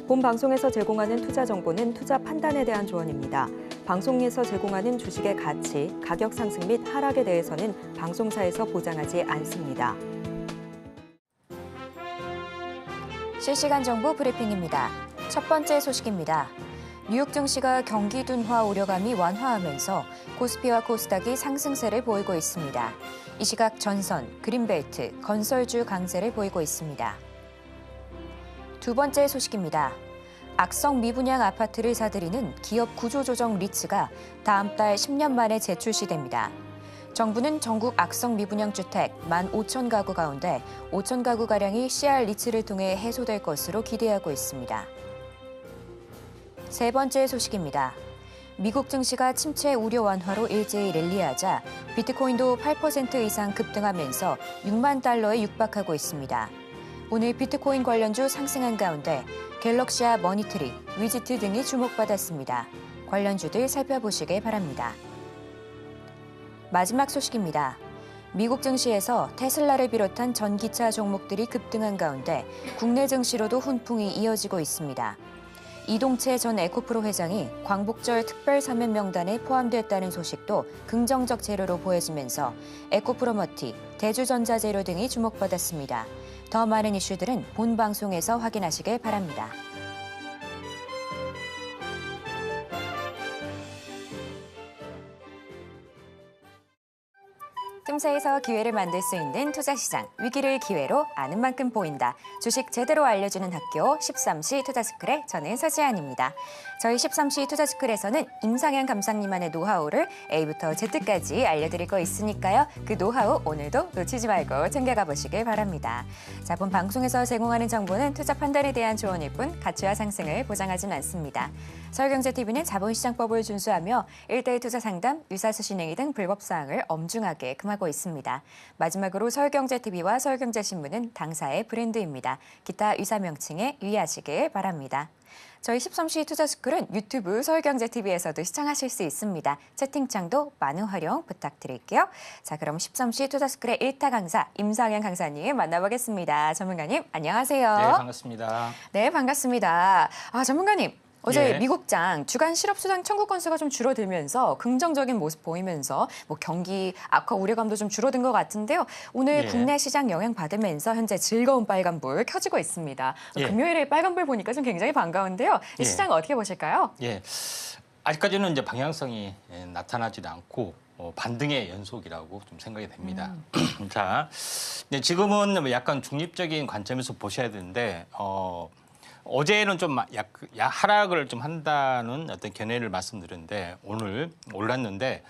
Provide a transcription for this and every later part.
본 방송에서 제공하는 투자 정보는 투자 판단에 대한 조언입니다. 방송에서 제공하는 주식의 가치, 가격 상승 및 하락에 대해서는 방송사에서 보장하지 않습니다. 실시간 정보 브리핑입니다. 첫 번째 소식입니다. 뉴욕 증시가 경기 둔화 우려감이 완화하면서 코스피와 코스닥이 상승세를 보이고 있습니다. 이 시각 전선, 그린벨트, 건설주 강세를 보이고 있습니다. 두 번째 소식입니다. 악성 미분양 아파트를 사들이는 기업 구조조정 리츠가 다음 달 10년 만에 재출시됩니다. 정부는 전국 악성 미분양 주택 15,000가구 가운데 5,000가구가량이 CR 리츠를 통해 해소될 것으로 기대하고 있습니다. 세 번째 소식입니다. 미국 증시가 침체 우려 완화로 일제히 랠리하자 비트코인도 8% 이상 급등하면서 6만 달러에 육박하고 있습니다. 오늘 비트코인 관련주 상승한 가운데 갤럭시와 머니트리, 위지트 등이 주목받았습니다. 관련주들 살펴보시길 바랍니다. 마지막 소식입니다. 미국 증시에서 테슬라를 비롯한 전기차 종목들이 급등한 가운데 국내 증시로도 훈풍이 이어지고 있습니다. 이동채 전 에코프로 회장이 광복절 특별 사면 명단에 포함됐다는 소식도 긍정적 재료로 보여지면서 에코프로머티, 대주전자재료 등이 주목받았습니다. 더 많은 이슈들은 본 방송에서 확인하시길 바랍니다. 틈새에서 기회를 만들 수 있는 투자시장, 위기를 기회로 아는 만큼 보인다. 주식 제대로 알려주는 학교 13시 투자스쿨의 저는 서지안입니다. 저희 13시 투자스쿨에서는 임상현 감독님만의 노하우를 A부터 Z까지 알려드리고 있으니까요. 그 노하우 오늘도 놓치지 말고 챙겨가 보시길 바랍니다. 자, 본 방송에서 제공하는 정보는 투자 판단에 대한 조언일 뿐 가치와 상승을 보장하진 않습니다. 서울경제TV는 자본시장법을 준수하며 1대1 투자 상담, 유사수신행위 등 불법사항을 엄중하게 금하고 있습니다. 마지막으로 서울경제TV와 서울경제신문은 당사의 브랜드입니다. 기타 유사 명칭에 유의하시길 바랍니다. 저희 13시 투자스쿨은 유튜브 서울경제TV에서도 시청하실 수 있습니다. 채팅창도 많은 활용 부탁드릴게요. 자, 그럼 13시 투자스쿨의 1타 강사 임상현 강사님 만나보겠습니다. 전문가님, 안녕하세요. 네, 반갑습니다. 네, 반갑습니다. 전문가님. 어제 예. 미국장 주간 실업수당 청구 건수가 좀 줄어들면서 긍정적인 모습 보이면서 경기 악화 우려감도 좀 줄어든 것 같은데요. 오늘 예. 국내 시장 영향 받으면서 현재 즐거운 빨간불 켜지고 있습니다. 예. 금요일에 빨간불 보니까 좀 굉장히 반가운데요. 이 예. 시장 어떻게 보실까요? 예, 아직까지는 이제 방향성이 나타나지도 않고 반등의 연속이라고 좀 생각이 됩니다. 자, 지금은 약간 중립적인 관점에서 보셔야 되는데 어제는 좀 하락을 좀 한다는 어떤 견해를 말씀드렸는데 오늘 올랐는데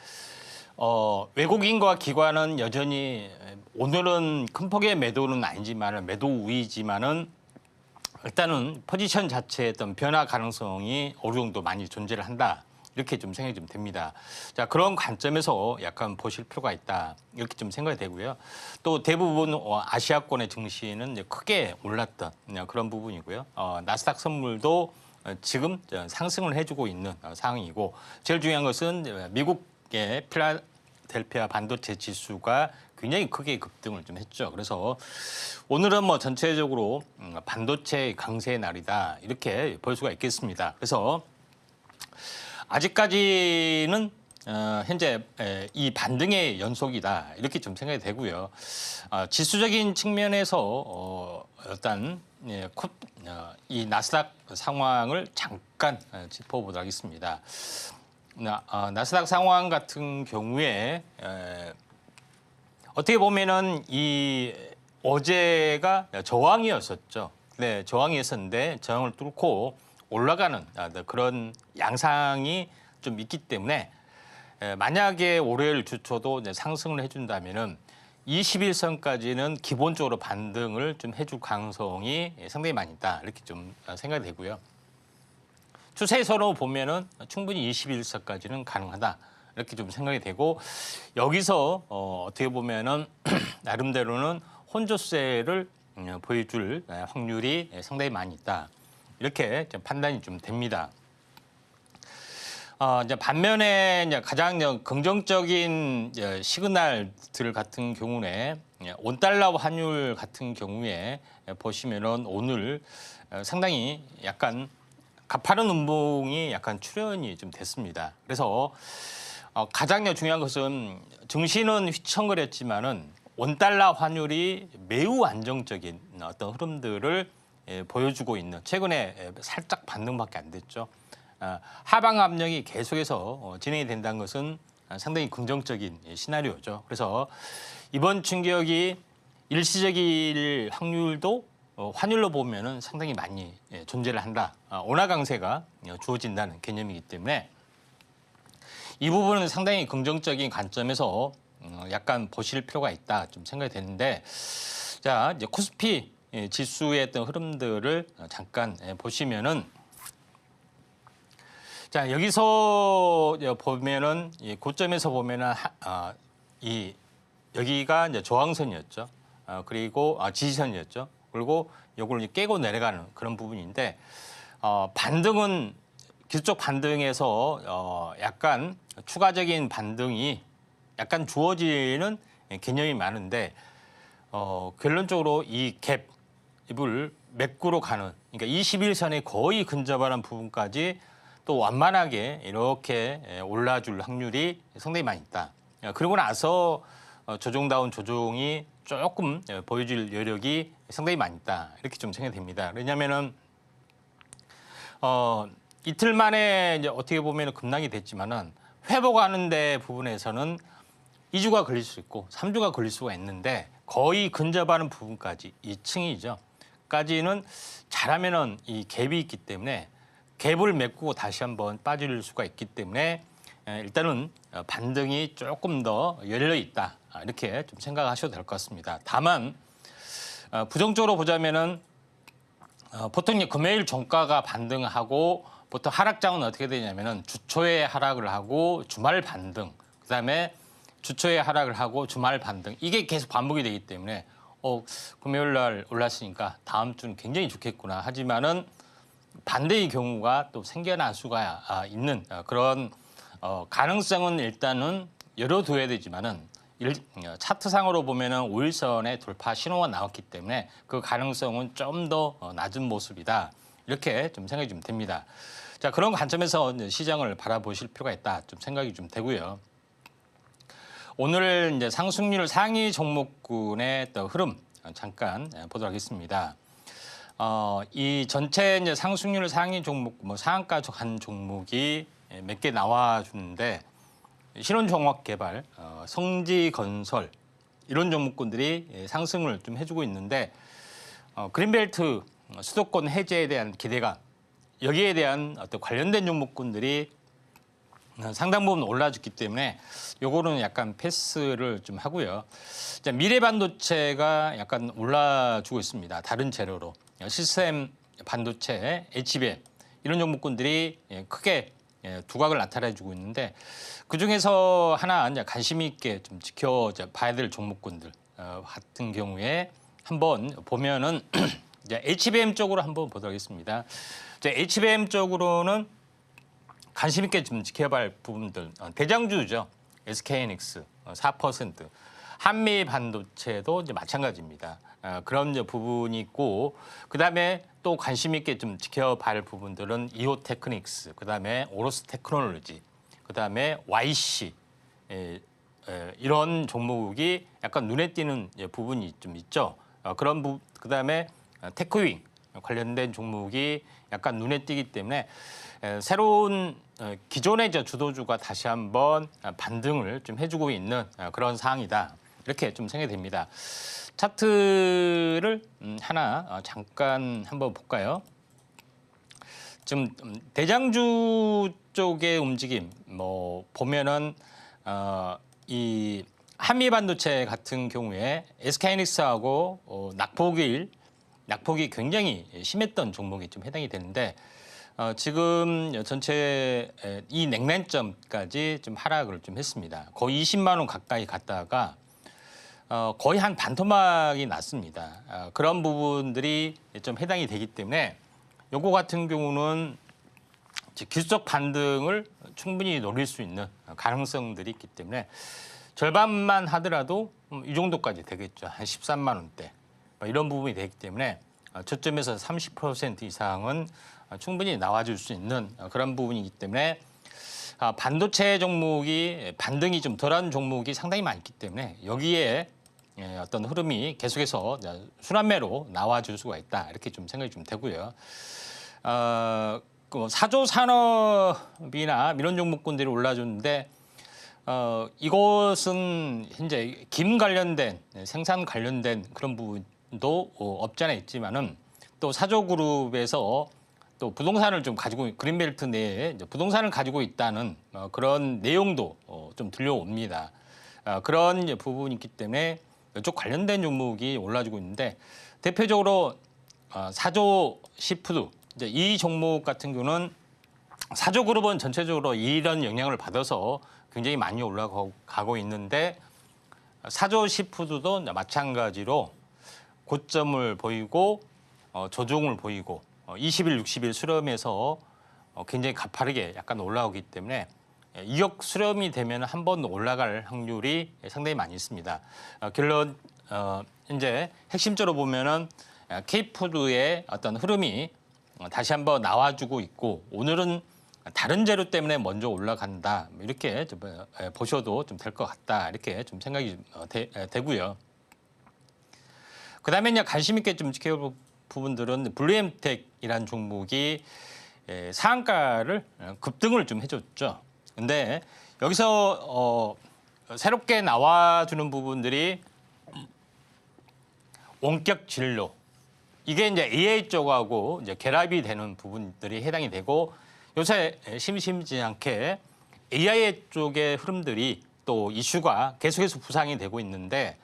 외국인과 기관은 여전히 오늘은 큰 폭의 매도는 아니지만 매도 우위지만은 일단은 포지션 자체의 어떤 변화 가능성이 어느 정도 많이 존재를 한다. 이렇게 좀 생각이 좀 됩니다. 자, 그런 관점에서 약간 보실 필요가 있다. 이렇게 좀 생각이 되고요. 또 대부분 아시아권의 증시는 이제 크게 올랐던 그런 부분이고요. 나스닥 선물도 지금 상승을 해주고 있는 상황이고 제일 중요한 것은 미국의 필라델피아 반도체 지수가 굉장히 크게 급등을 좀 했죠. 그래서 오늘은 전체적으로 반도체 강세의 날이다. 이렇게 볼 수가 있겠습니다. 그래서 아직까지는 현재 이 반등의 연속이다 이렇게 좀 생각이 되고요. 지수적인 측면에서 일단 이 나스닥 상황을 잠깐 짚어보도록 하겠습니다. 나스닥 상황 같은 경우에 어떻게 보면은 이 어제가 저항이었었죠. 네, 저항이었었는데 저항을 뚫고 올라가는 그런 양상이 좀 있기 때문에 만약에 월요일 주초도 상승을 해준다면은 21선까지는 기본적으로 반등을 좀 해줄 가능성이 상당히 많이 있다 이렇게 좀 생각이 되고요. 추세선으로 보면은 충분히 21선까지는 가능하다 이렇게 좀 생각이 되고 여기서 어떻게 보면은 나름대로는 혼조세를 보여줄 확률이 상당히 많이 있다. 이렇게 판단이 좀 됩니다. 이제 반면에 이제 가장 긍정적인 시그널들 같은 경우에 원달러 환율 같은 경우에 보시면은 오늘 상당히 약간 가파른 음봉이 약간 출현이 좀 됐습니다. 그래서 가장 중요한 것은 증시는 휘청거렸지만은 원달러 환율이 매우 안정적인 어떤 흐름들을 보여주고 있는 최근에 살짝 반등밖에 안 됐죠. 하방 압력이 계속해서 진행이 된다는 것은 상당히 긍정적인 시나리오죠. 그래서 이번 충격이 일시적일 확률도 환율로 보면은 상당히 많이 존재를 한다. 원화 강세가 주어진다는 개념이기 때문에 이 부분은 상당히 긍정적인 관점에서 약간 보실 필요가 있다 좀 생각이 되는데, 자 이제 코스피 지수의 어떤 흐름들을 잠깐 보시면은, 자 여기서 보면은 고점에서 보면은 여기가 이제 저항선이었죠. 그리고 지지선이었죠. 그리고 이걸 이제 깨고 내려가는 그런 부분인데, 반등은 기술적 반등에서 약간 추가적인 반등이 약간 주어지는 개념이 많은데, 결론적으로 이 갭을 메꾸러 가는, 그러니까 21선에 거의 근접하는 부분까지 또 완만하게 이렇게 올라줄 확률이 상당히 많이 있다. 그러고 나서 조정다운 조정이 조금 보여줄 여력이 상당히 많이 있다. 이렇게 좀 생각이 됩니다. 왜냐하면은 이틀 만에 이제 어떻게 보면 급락이 됐지만은 회복하는 데 부분에서는 2주가 걸릴 수 있고 3주가 걸릴 수가 있는데, 거의 근접하는 부분까지 2층이죠. 까지는 잘하면은 이 갭이 있기 때문에 갭을 메꾸고 다시 한번 빠질 수가 있기 때문에 일단은 반등이 조금 더 열려 있다. 이렇게 좀 생각하셔도 될 것 같습니다. 다만 부정적으로 보자면은 보통 금요일 종가가 반등하고 보통 하락장은 어떻게 되냐면은 주초에 하락을 하고 주말 반등, 그다음에 주초에 하락을 하고 주말 반등, 이게 계속 반복이 되기 때문에 금요일 날 올랐으니까 다음 주는 굉장히 좋겠구나. 하지만은 반대의 경우가 또 생겨날 수가 있는 그런 가능성은 일단은 열어둬야 되지만은 차트상으로 보면은 5일선의 돌파 신호가 나왔기 때문에 그 가능성은 좀 더 낮은 모습이다. 이렇게 좀 생각이 좀 됩니다. 자, 그런 관점에서 시장을 바라보실 필요가 있다. 좀 생각이 좀 되고요. 오늘 이제 상승률 상위 종목군의 또 흐름 잠깐 보도록 하겠습니다. 이 전체 이제 상승률 상위 종목, 상한가 한 종목이 몇 개 나와주는데, 신혼종합개발, 성지건설 이런 종목군들이 상승을 좀 해주고 있는데, 그린벨트 수도권 해제에 대한 기대감, 여기에 대한 어떤 관련된 종목군들이 상당 부분 올라줬기 때문에 요거는 약간 패스를 좀 하고요. 자, 미래반도체가 약간 올라주고 있습니다. 다른 재료로 시스템 반도체, HBM 이런 종목군들이 크게 두각을 나타내주고 있는데, 그 중에서 하나 이제 관심 있게 좀 지켜봐야 될 종목군들 같은 경우에 한번 보면은 이제 HBM 쪽으로 한번 보도록 하겠습니다. 이제 HBM 쪽으로는 관심 있게 좀 지켜봐야 할 부분들, 대장주죠. SK하이닉스 4%, 한미 반도체도 이제 마찬가지입니다. 그런 이제 부분이 있고, 그 다음에 또 관심 있게 좀 지켜봐야 할 부분들은 이오테크닉스, 그 다음에 오로스 테크놀로지, 그 다음에 YC, 이런 종목이 약간 눈에 띄는 부분이 좀 있죠. 그 다음에 테크윙 관련된 종목이 약간 눈에 띄기 때문에 새로운 기존의 주도주가 다시 한번 반등을 좀 해주고 있는 그런 상황이다. 이렇게 좀 생각이 됩니다. 차트를 하나 잠깐 한번 볼까요? 지금 대장주 쪽의 움직임 보면은 이 한미 반도체 같은 경우에 SK하이닉스하고 낙폭이 굉장히 심했던 종목이 좀 해당이 되는데, 지금 전체 이 냉난점까지 좀 하락을 좀 했습니다. 거의 20만 원 가까이 갔다가 거의 한 반토막이 났습니다. 그런 부분들이 좀 해당이 되기 때문에 요거 같은 경우는 기술적 반등을 충분히 노릴 수 있는 가능성들이 있기 때문에 절반만 하더라도 이 정도까지 되겠죠. 한 13만 원대 이런 부분이 되기 때문에 저점에서 30% 이상은 충분히 나와줄 수 있는 그런 부분이기 때문에 반도체 종목이 반등이 좀 덜한 종목이 상당히 많기 때문에 여기에 어떤 흐름이 계속해서 순환매로 나와줄 수가 있다 이렇게 좀 생각이 좀 되고요. 사조 산업이나 이런 종목군들이 올라줬는데 이것은 현재 김 관련된 생산 관련된 그런 부분도 없지 않아 있지만은 또 사조그룹에서 또 부동산을 좀 가지고 그린벨트 내에 부동산을 가지고 있다는 그런 내용도 좀 들려옵니다. 그런 부분이 있기 때문에 이쪽 관련된 종목이 올라주고 있는데 대표적으로 사조 시푸드 이제 이 종목 같은 경우는 사조그룹은 전체적으로 이런 영향을 받아서 굉장히 많이 올라가고 있는데 사조 시푸드도 마찬가지로 고점을 보이고 조정을 보이고 20일, 60일 수렴에서 굉장히 가파르게 약간 올라오기 때문에 이격 수렴이 되면 한 번 올라갈 확률이 상당히 많이 있습니다. 결론 이제 핵심적으로 보면은 K푸드의 어떤 흐름이 다시 한번 나와주고 있고 오늘은 다른 재료 때문에 먼저 올라간다 이렇게 좀 보셔도 좀 될 것 같다 이렇게 좀 생각이 되고요. 그다음에 이제 관심 있게 좀 지켜볼 부분들은 블루엠텍이라는 종목이 상한가를 급등을 좀 해줬죠. 근데 여기서 새롭게 나와주는 부분들이 원격 진로 이게 이제 AI 쪽하고 이제 결합이 되는 부분들이 해당이 되고 요새 심심치 않게 AI 쪽의 흐름들이 또 이슈가 계속해서 부상이 되고 있는데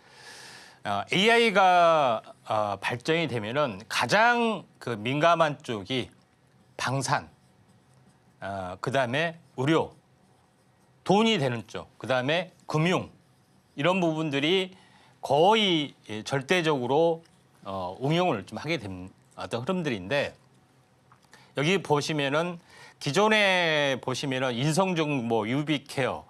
AI가 발전이 되면은 가장 그 민감한 쪽이 방산, 그다음에 의료, 돈이 되는 쪽, 그다음에 금융 이런 부분들이 거의 절대적으로 응용을 좀 하게 된 어떤 흐름들인데 여기 보시면은 기존에 보시면은 인성정보, 뭐 유비케어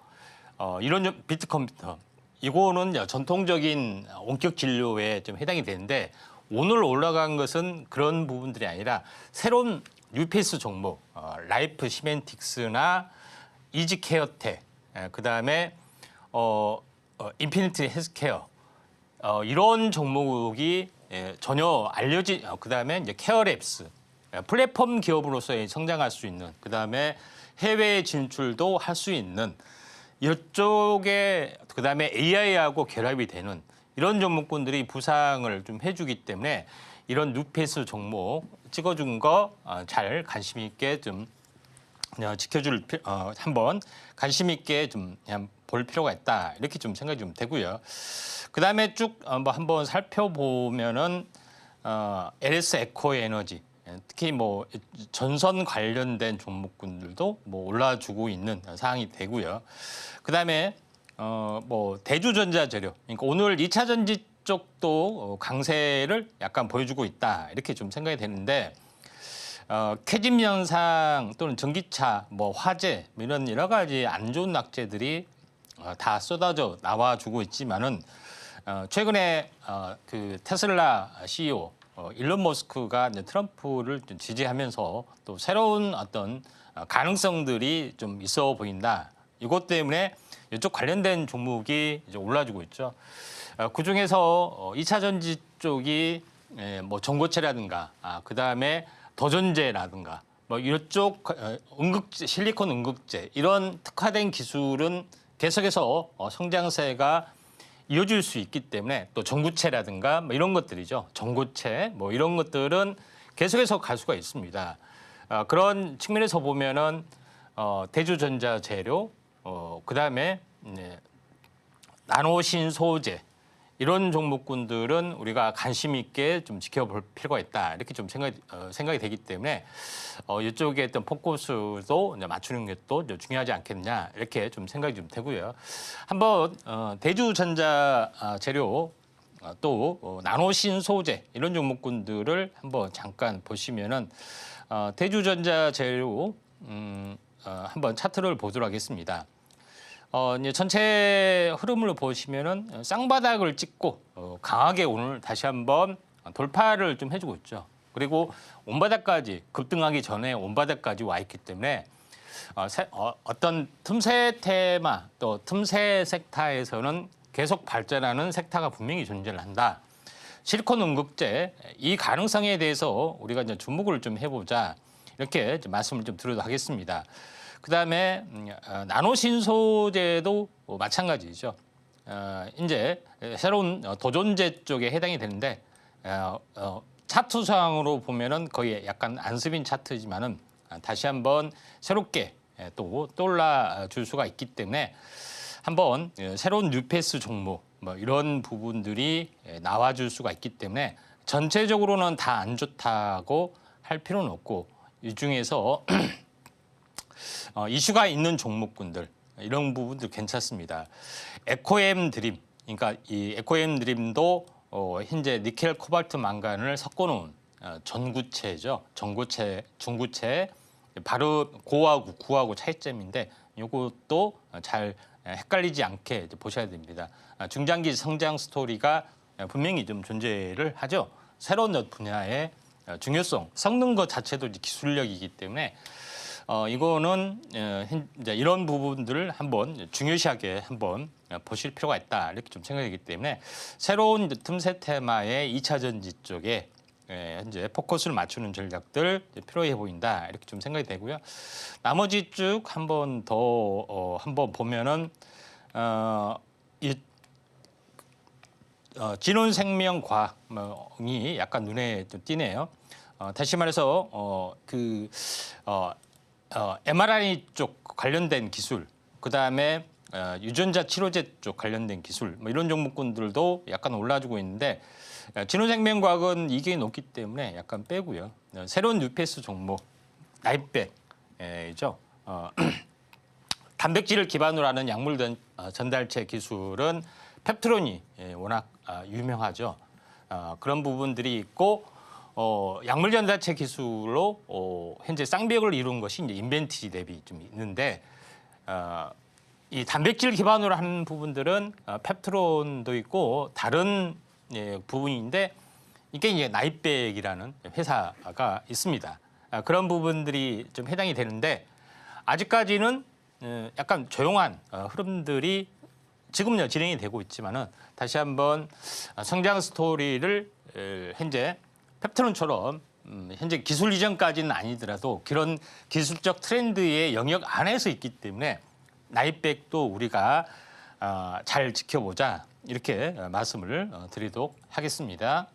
이런 비트컴퓨터 이거는 전통적인 원격 진료에 좀 해당이 되는데 오늘 올라간 것은 그런 부분들이 아니라 새로운 뉴페이스 종목, 라이프 시멘틱스나 이지케어텍, 그다음에 인피니티 헬스케어 이런 종목이 전혀 그다음에 이제 케어랩스 플랫폼 기업으로서 성장할 수 있는 그다음에 해외 진출도 할 수 있는 이쪽에 그다음에 AI하고 결합이 되는 이런 종목군들이 부상을 좀 해주기 때문에 이런 뉴페이스 종목 찍어준 거 잘 관심 있게 좀 지켜줄 한번 관심 있게 좀 볼 필요가 있다 이렇게 좀 생각이 좀 되고요. 그다음에 쭉 한번 살펴보면은 LS 에코 에너지 특히 뭐 전선 관련된 종목군들도 뭐 올라주고 있는 상황이 되고요. 그다음에 뭐 대주전자 재료 그러니까 오늘 2차 전지 쪽도 강세를 약간 보여주고 있다 이렇게 좀 생각이 되는데 캐즘 현상 또는 전기차 뭐 화재 이런 여러 가지 안 좋은 낙재들이 다 쏟아져 나와주고 있지만은 최근에 그 테슬라 CEO 일론 머스크가 이제 트럼프를 좀 지지하면서 또 새로운 어떤 가능성들이 좀 있어 보인다. 이것 때문에 이쪽 관련된 종목이 이제 올라주고 있죠. 그 중에서 2차 전지 쪽이 뭐 전고체라든가 그다음에 더전제라든가 뭐 이쪽 응급제, 실리콘 응급제 이런 특화된 기술은 계속해서 성장세가 이어질 수 있기 때문에 또 전구체라든가 뭐 이런 것들이죠. 전고체 뭐 이런 것들은 계속해서 갈 수가 있습니다. 그런 측면에서 보면은 대주전자 재료, 그다음에 나노신 소재 이런 종목군들은 우리가 관심 있게 좀 지켜볼 필요가 있다 이렇게 좀 생각이 되기 때문에 이쪽에 어떤 포커스도 맞추는 게 또 중요하지 않겠냐 이렇게 좀 생각이 좀 되고요. 한번 대주전자 재료 또 나노신 소재 이런 종목군들을 한번 잠깐 보시면은 대주전자 재료 한번 차트를 보도록 하겠습니다. 이제 전체 흐름을 보시면은 쌍바닥을 찍고 강하게 오늘 다시 한번 돌파를 좀 해주고 있죠. 그리고 온바닥까지 급등하기 전에 온바닥까지 와 있기 때문에 어떤 틈새 테마 또 틈새 섹터에서는 계속 발전하는 섹터가 분명히 존재를 한다. 실리콘 음극재 이 가능성에 대해서 우리가 이제 주목을 좀 해보자 이렇게 이제 말씀을 좀 드리도록 하겠습니다. 그다음에 나노 신소재도 마찬가지죠. 이제 새로운 도전제 쪽에 해당이 되는데 차트상으로 보면은 거의 약간 안스빈 차트지만은 다시 한번 새롭게 또 떠올라 줄 수가 있기 때문에 한번 새로운 뉴페이스 종목 뭐 이런 부분들이 나와줄 수가 있기 때문에 전체적으로는 다 안 좋다고 할 필요는 없고 이 중에서 이슈가 있는 종목군들 이런 부분들 괜찮습니다. 에코엠 드림 그러니까 이 에코엠 드림도 현재 니켈, 코발트, 망간을 섞어놓은 전구체죠. 전구체, 중구체 바로 고하고 구하고 차이점인데 이것도 잘 헷갈리지 않게 보셔야 됩니다. 중장기 성장 스토리가 분명히 좀 존재를 하죠. 새로운 분야의 중요성, 섞는 것 자체도 기술력이기 때문에 이거는 이제 이런 부분들을 한번 중요시하게 한번 보실 필요가 있다 이렇게 좀 생각되기 때문에 새로운 틈새 테마의 2차 전지 쪽에 현재 포커스를 맞추는 전략들 필요해 보인다 이렇게 좀 생각이 되고요. 나머지 쭉 한번 더 한번 보면은 진원생명과학이 약간 눈에 좀 띄네요. 다시 말해서 mRNA 쪽 관련된 기술, 그 다음에 유전자 치료제 쪽 관련된 기술, 뭐 이런 종목군들도 약간 올라주고 있는데 진원생명과학은 이익이 높기 때문에 약간 빼고요. 새로운 뉴페이스 종목, 나이백이죠. 단백질을 기반으로 하는 약물 전달체 기술은 펩트론이 워낙 유명하죠. 그런 부분들이 있고 약물 전달체 기술로 현재 쌍벽을 이룬 것이 이제 인벤티지 대비 좀 있는데 이 단백질 기반으로 하는 부분들은 펩트론도 있고 다른 부분인데 이게 이제 나이백이라는 회사가 있습니다. 그런 부분들이 좀 해당이 되는데 아직까지는 약간 조용한 흐름들이 지금요 진행이 되고 있지만은 다시 한번 성장 스토리를 현재 펩트론처럼 현재 기술 이전까지는 아니더라도 그런 기술적 트렌드의 영역 안에서 있기 때문에 나이백도 우리가 잘 지켜보자 이렇게 말씀을 드리도록 하겠습니다.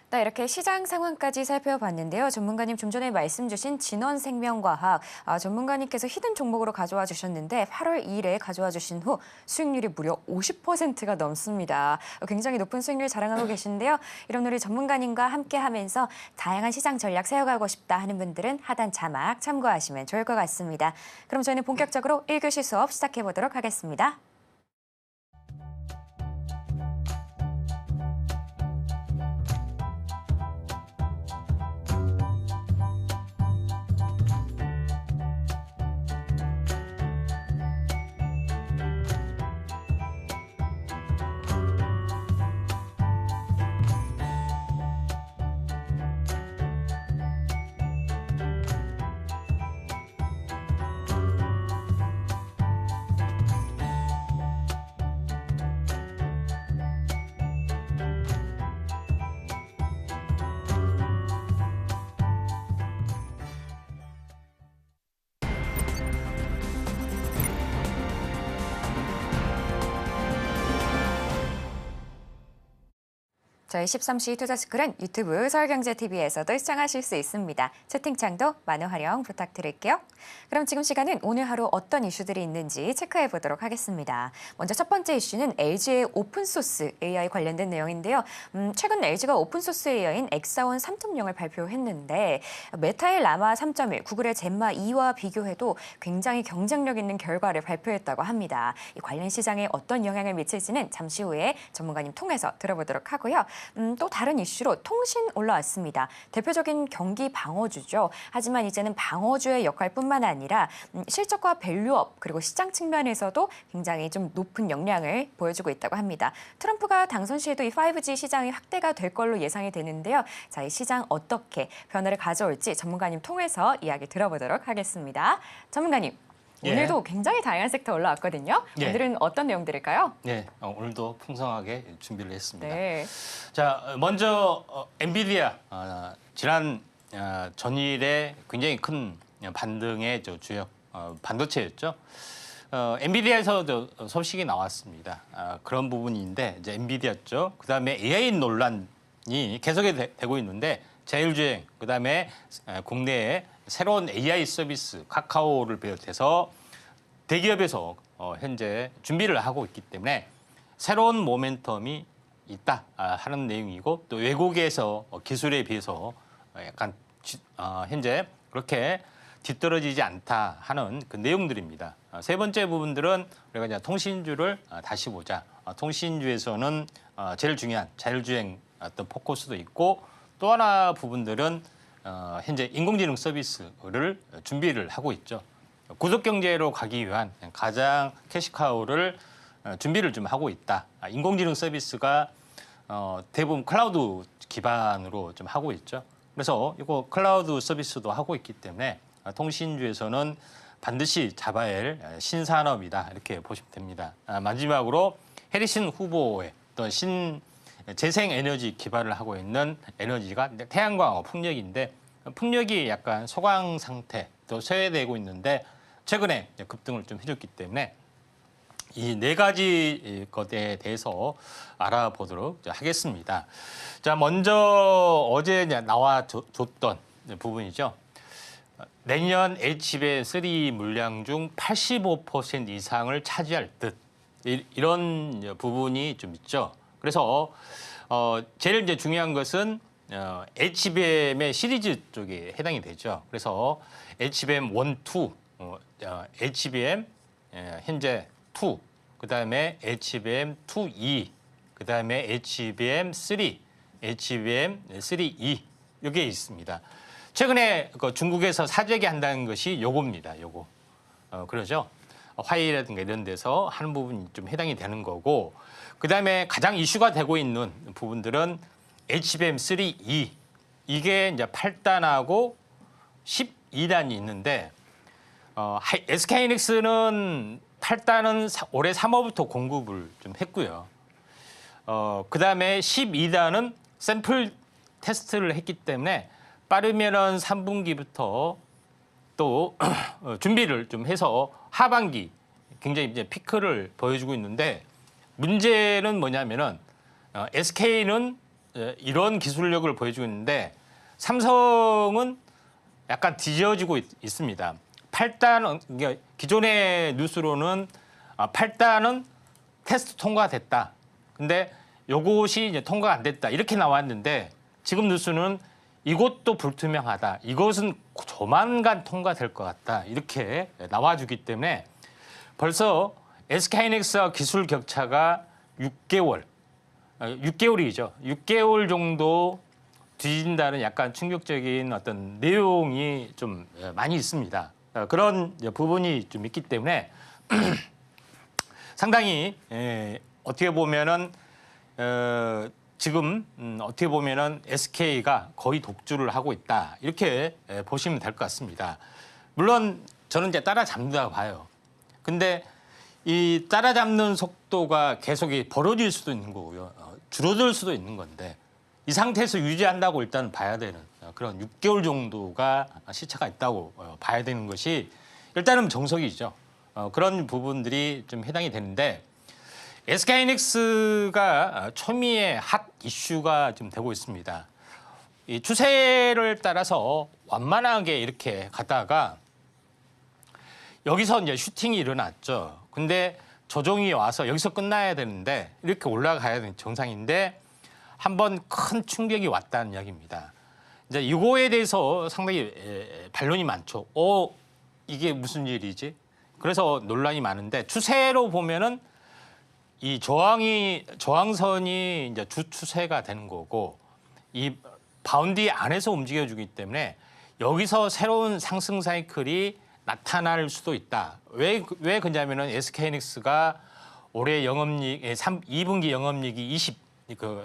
네, 이렇게 시장 상황까지 살펴봤는데요. 전문가님 좀 전에 말씀 주신 진원생명과학 전문가님께서 히든 종목으로 가져와 주셨는데 8월 2일에 가져와 주신 후 수익률이 무려 50%가 넘습니다. 굉장히 높은 수익률 자랑하고 계신데요. 이런 우리 전문가님과 함께하면서 다양한 시장 전략 세워가고 싶다 하는 분들은 하단 자막 참고하시면 좋을 것 같습니다. 그럼 저희는 본격적으로 1교시 수업 시작해 보도록 하겠습니다. 저희 13시 투자스쿨은 유튜브 서울경제TV에서도 시청하실 수 있습니다. 채팅창도 많은 활용 부탁드릴게요. 그럼 지금 시간은 오늘 하루 어떤 이슈들이 있는지 체크해 보도록 하겠습니다. 먼저 첫 번째 이슈는 LG의 오픈소스 AI 관련된 내용인데요. 최근 LG가 오픈소스 AI인 엑사원 3.0을 발표했는데 메타의 라마 3.1, 구글의 젬마 2와 비교해도 굉장히 경쟁력 있는 결과를 발표했다고 합니다. 이 관련 시장에 어떤 영향을 미칠지는 잠시 후에 전문가님 통해서 들어보도록 하고요. 또 다른 이슈로 통신 올라왔습니다. 대표적인 경기 방어주죠. 하지만 이제는 방어주의 역할뿐만 아니라 실적과 밸류업 그리고 시장 측면에서도 굉장히 좀 높은 역량을 보여주고 있다고 합니다. 트럼프가 당선 시에도 이 5G 시장이 확대가 될 걸로 예상이 되는데요. 자, 이 시장 어떻게 변화를 가져올지 전문가님 통해서 이야기 들어보도록 하겠습니다. 전문가님. 예. 오늘도 굉장히 다양한 섹터 올라왔거든요. 예. 오늘은 어떤 내용들일까요? 네, 오늘도 풍성하게 준비를 했습니다. 네. 자, 먼저 엔비디아 지난 전일에 굉장히 큰 반등의 주요 반도체였죠. 엔비디아에서 소식이 나왔습니다. 그런 부분인데 이제 엔비디아죠. 그다음에 AI 논란이 계속이 되고 있는데 자율주행, 그다음에 국내에 새로운 AI 서비스 카카오를 비롯해서 대기업에서 현재 준비를 하고 있기 때문에 새로운 모멘텀이 있다 하는 내용이고 또 외국에서 기술에 비해서 약간 현재 그렇게 뒤떨어지지 않다 하는 그 내용들입니다. 세 번째 부분들은 우리가 이제 통신주를 다시 보자. 통신주에서는 제일 중요한 자율주행 어떤 포커스도 있고 또 하나 부분들은 현재 인공지능 서비스를 준비를 하고 있죠. 구독경제로 가기 위한 가장 캐시카우를 준비를 좀 하고 있다. 인공지능 서비스가 대부분 클라우드 기반으로 좀 하고 있죠. 그래서 이거 클라우드 서비스도 하고 있기 때문에 통신주에서는 반드시 잡아야 할 신산업이다 이렇게 보시면 됩니다. 마지막으로 해리슨 후보의 또 재생에너지 기반을 하고 있는 에너지가 태양광 풍력인데 풍력이 약간 소강 상태 또 쇠되고 있는데 최근에 급등을 좀 해줬기 때문에 이 네 가지 것에 대해서 알아보도록 하겠습니다. 자, 먼저 어제 나와줬던 부분이죠. 내년 HBM3 물량 중 85% 이상을 차지할 듯 이런 부분이 좀 있죠. 그래서 제일 이제 중요한 것은 HBM의 시리즈 쪽에 해당이 되죠. 그래서 HBM 1, 2, HBM 현재 2, 그다음에 HBM 2E, 그다음에 HBM 3, HBM 3E 이게 있습니다. 최근에 중국에서 사재기 한다는 것이 요겁니다. 요거. 그러죠. 화웨이라든가 이런 데서 하는 부분이 좀 해당이 되는 거고 그다음에 가장 이슈가 되고 있는 부분들은 HBM3E 이게 이제 8단하고 12단이 있는데 SK하이닉스는 8단은 올해 3월부터 공급을 좀 했고요. 그다음에 12단은 샘플 테스트를 했기 때문에 빠르면은 3분기부터 또 준비를 좀 해서 하반기 굉장히 이제 피크를 보여주고 있는데 문제는 뭐냐면은 SK는 이런 기술력을 보여주고 있는데 삼성은 약간 뒤져지고 있습니다. 8단 그러니까 기존의 뉴스로는 8단은 테스트 통과됐다. 근데 요것이 이제 통과가 안 됐다. 이렇게 나왔는데 지금 뉴스는 이것도 불투명하다. 이것은 조만간 통과될 것 같다. 이렇게 나와주기 때문에 벌써 SK하이닉스와 기술 격차가 6개월이죠. 6개월 정도 뒤진다는 약간 충격적인 어떤 내용이 좀 많이 있습니다. 그런 부분이 좀 있기 때문에 상당히 어떻게 보면은 지금 어떻게 보면은 SK가 거의 독주를 하고 있다 이렇게 보시면 될 것 같습니다. 물론 저는 이제 따라잡는다고 봐요. 근데 이 따라잡는 속도가 계속 벌어질 수도 있는 거고요. 줄어들 수도 있는 건데 이 상태에서 유지한다고 일단 봐야 되는 그런 6개월 정도가 시차가 있다고 봐야 되는 것이 일단은 정석이죠. 그런 부분들이 좀 해당이 되는데 SK하이닉스가 초미의 핫 이슈가 좀 되고 있습니다. 이 추세를 따라서 완만하게 이렇게 가다가 여기서 이제 슈팅이 일어났죠. 근데 조정이 와서 여기서 끝나야 되는데 이렇게 올라가야 되는 정상인데 한번 큰 충격이 왔다는 이야기입니다. 이제 이거에 대해서 상당히 반론이 많죠. 이게 무슨 일이지? 그래서 논란이 많은데 추세로 보면은 이 저항선이 이제 주 추세가 되는 거고 이 바운디 안에서 움직여주기 때문에 여기서 새로운 상승 사이클이 나타날 수도 있다. 왜 그러냐면은 SK하이닉스가 올해 영업이익 2분기 영업이익이 20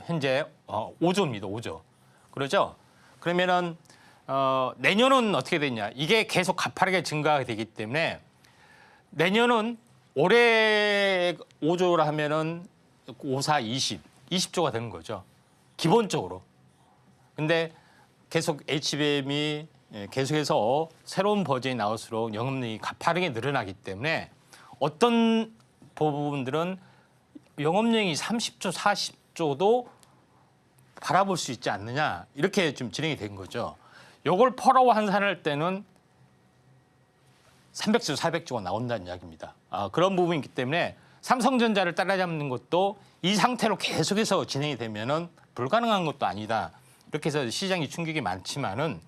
현재 5조입니다. 5조. 그러죠? 그러면은 내년은 어떻게 되냐? 이게 계속 가파르게 증가가 되기 때문에 내년은 올해 5조라 하면은 54, 20조가 되는 거죠. 기본적으로. 근데 계속 HBM이 계속해서 새로운 버전이 나올수록 영업이익이 가파르게 늘어나기 때문에 어떤 부분들은 영업이익이 30조, 40조도 바라볼 수 있지 않느냐 이렇게 좀 진행이 된 거죠. 요걸 퍼러 환산할 때는 300조, 400조가 나온다는 이야기입니다. 그런 부분이 있기 때문에 삼성전자를 따라잡는 것도 이 상태로 계속해서 진행이 되면은 불가능한 것도 아니다. 이렇게 해서 시장이 충격이 많지만은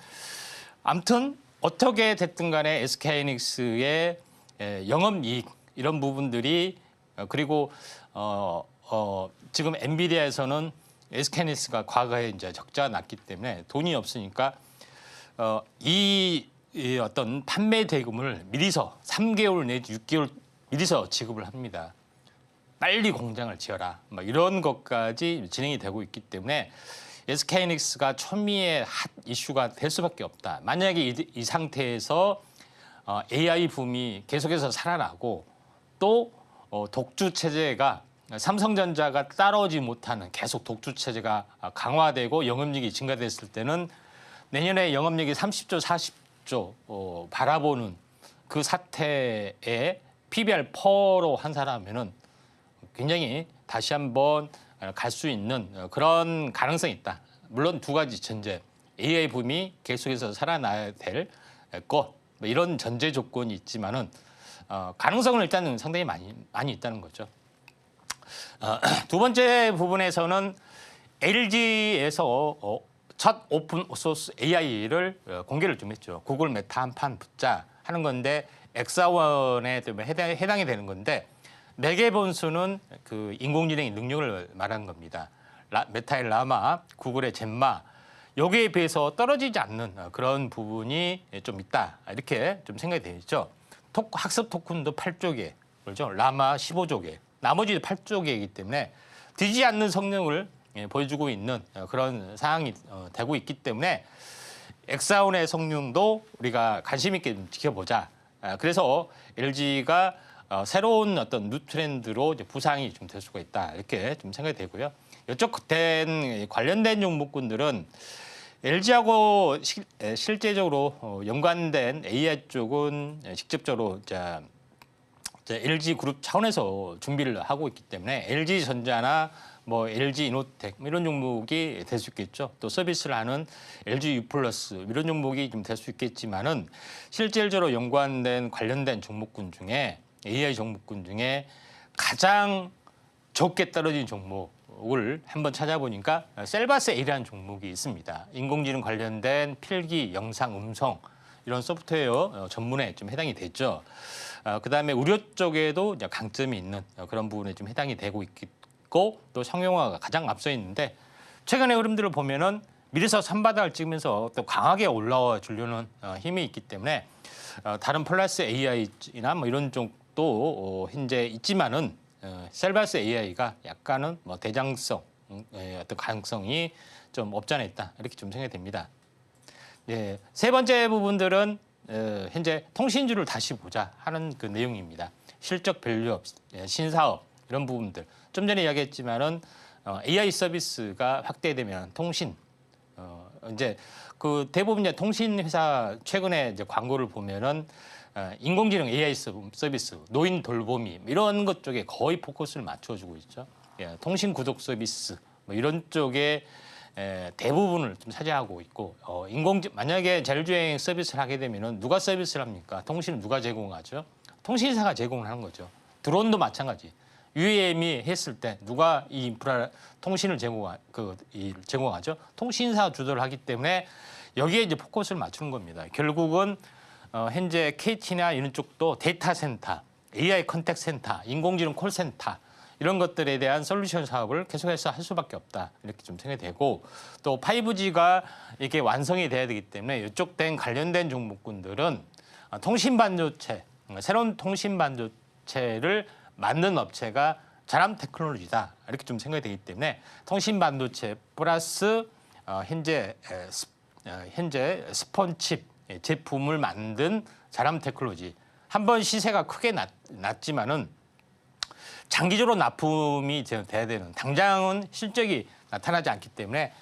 아무튼 어떻게 됐든 간에 SK하이닉스의 영업이익 이런 부분들이 그리고 지금 엔비디아에서는 SK하이닉스가 과거에 이제 적자가 났기 때문에 돈이 없으니까 이 어떤 판매 대금을 미리서 3개월 내지 6개월 미리서 지급을 합니다. 빨리 공장을 지어라. 뭐 이런 것까지 진행이 되고 있기 때문에 SK하이닉스가 초미의 핫 이슈가 될 수밖에 없다. 만약에 이 상태에서 AI 붐이 계속해서 살아나고 또 독주 체제가 삼성전자가 따라오지 못하는 계속 독주 체제가 강화되고 영업이익이 증가됐을 때는 내년에 영업이익이 30조, 40조 바라보는 그 사태에 PBR 퍼로 환산하면은 굉장히 다시 한번 갈 수 있는 그런 가능성이 있다. 물론 두 가지 전제, AI 붐이 계속해서 살아나야 될 것, 뭐 이런 전제 조건이 있지만은 가능성은 일단은 상당히 많이 있다는 거죠. 두 번째 부분에서는 LG에서 첫 오픈 소스 AI를 공개를 좀 했죠. 구글 메타 한판 붙자 하는 건데 엑사원에 해당이 되는 건데 매개 번수는 그 인공지능의 능력을 말하는 겁니다. 메타의 라마, 구글의 젬마 여기에 비해서 떨어지지 않는 그런 부분이 좀 있다. 이렇게 좀 생각이 되죠. 학습 토큰도 8조 개, 그렇죠? 라마 15조 개, 나머지 8조 개이기 때문에 뒤지지 않는 성능을 보여주고 있는 그런 상황이 되고 있기 때문에 엑사온의 성능도 우리가 관심 있게 좀 지켜보자. 그래서 LG가 새로운 어떤 뉴 트렌드로 이제 부상이 좀 될 수가 있다. 이렇게 좀 생각이 되고요. 이쪽 관련된 종목군들은 LG하고 실제적으로 연관된 AI 쪽은 직접적으로 LG 그룹 차원에서 준비를 하고 있기 때문에 LG전자나 뭐 LG 이노텍 이런 종목이 될 수 있겠죠. 또 서비스를 하는 LG U+ 이런 종목이 좀 될 수 있겠지만은 실질적으로 연관된 관련된 종목군 중에 AI 종목군 중에 가장 적게 떨어진 종목을 한번 찾아보니까 셀바스 A라는 종목이 있습니다. 인공지능 관련된 필기, 영상, 음성 이런 소프트웨어 전문에 좀 해당이 되죠. 그다음에 우려 쪽에도 이제 강점이 있는 그런 부분에 좀 해당이 되고 있고 또 성용화가 가장 앞서 있는데 최근의 흐름들을 보면은 미리서 산바닥을 찍으면서 또 강하게 올라와 주려는 힘이 있기 때문에 다른 플러스 AI나 뭐 이런 쪽도 현재 있지만은 셀바스 AI가 약간은 뭐 대장성 어떤 가능성이 좀 없지 않아 있다 이렇게 좀 생각이 됩니다. 예, 세 번째 부분들은 현재 통신주를 다시 보자 하는 그 내용입니다. 실적 밸류업, 신사업 이런 부분들. 좀 전에 이야기했지만은 AI 서비스가 확대되면 통신 이제 그 대부분 이제 통신 회사 최근에 이제 광고를 보면은 인공지능 AI 서비스, 노인 돌보미 이런 것 쪽에 거의 포커스를 맞춰주고 있죠. 예, 통신 구독 서비스 뭐 이런 쪽에 대부분을 좀 차지하고 있고 만약에 자율주행 서비스를 하게 되면은 누가 서비스를 합니까? 통신을 누가 제공하죠? 통신사가 제공을 하는 거죠. 드론도 마찬가지. UAM이 했을 때 누가 이 인프라 통신을 제공하죠? 통신사 주도를 하기 때문에 여기에 이제 포커스를 맞추는 겁니다. 결국은 현재 KT나 이런 쪽도 데이터 센터, AI 컨택 센터, 인공지능 콜센터 이런 것들에 대한 솔루션 사업을 계속해서 할 수밖에 없다. 이렇게 좀 생각이 되고 또 5G가 이게 완성이 돼야 되기 때문에 이쪽 된 관련된 종목군들은 통신 반도체, 새로운 통신 반도체를 만든 업체가 자람 테크놀로지다. 이렇게 좀 생각이 되기 때문에 통신 반도체 플러스 현재 스폰칩 제품을 만든 자람 테크놀로지. 한번 시세가 크게 났지만은 장기적으로 납품이 돼야 되는 당장은 실적이 나타나지 않기 때문에